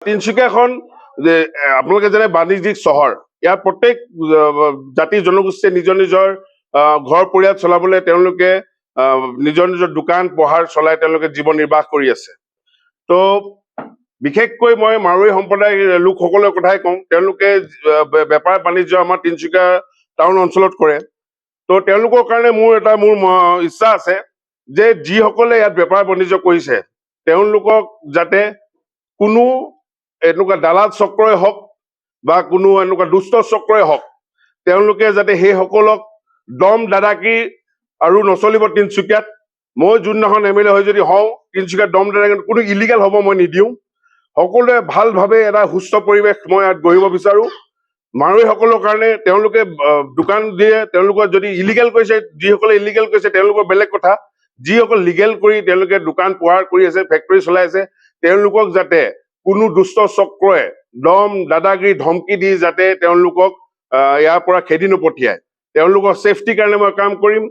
তিনিচুকীয়াখন যে আপোনালোকে জানে বাণিজ্যিক চহৰ। ইয়াত প্ৰত্যেক জাতি জনগোষ্ঠীয়ে নিজৰ নিজৰ ঘৰ পৰিয়াল চলাবলৈ তেওঁলোকে নিজৰ নিজৰ দোকান পোহাৰ চলাই তেওঁলোকে জীৱন নিৰ্বাহ কৰি আছে। তো বিশেষকৈ মই মাৰোৱাৰী সম্প্ৰদায়ৰ লোকসকলৰ কথাই কওঁ। তেওঁলোকে বেপাৰ বাণিজ্য আমাৰ তিনিচুকীয়া টাউন অঞ্চলত কৰে। তো তেওঁলোকৰ কাৰণে মোৰ ইচ্ছা আছে যে যিসকলে ইয়াত বেপাৰ বাণিজ্য কৰিছে তেওঁলোকক যাতে কোনো এনেকুৱা দালাল চক্ৰই হওক বা কোনো এনেকুৱা দুষ্ট চক্ৰই হওক তেওঁলোকে যাতে সেইসকলক দম দাদাগিৰি আৰু নচলিব তিনিচুকীয়াত। মই যোনদিনাখন MLA হৈ যদি হওঁ তিনিচুকীয়াত দম দাদাগিৰি কোনো ইলিগেল হ'ব মই নিদিওঁ। সকলোৱে ভালভাৱে এটা সুস্থ পৰিৱেশ মই ইয়াত গঢ়িব বিচাৰো। মাৰোৱাৰীসকলৰ কাৰণে তেওঁলোকে দোকান দিয়ে, তেওঁলোকৰ যদি ইলিগেল কৰিছে, যিসকলে ইলিগেল কৰিছে তেওঁলোকৰ বেলেগ কথা। যিসকল লিগেল কৰি তেওঁলোকে দোকান পোহাৰ কৰি আছে, ফেক্টৰী চলাই আছে, তেওঁলোকক যাতে কোনো দুষ্ট চক্ৰই দম দাদাগিৰি ধমকি দি যাতে তেওঁলোকক ইয়াৰ পৰা খেদি নপঠিয়ায়। তেওঁলোকৰ ছেফটিৰ কাৰণে মই কাম কৰিম।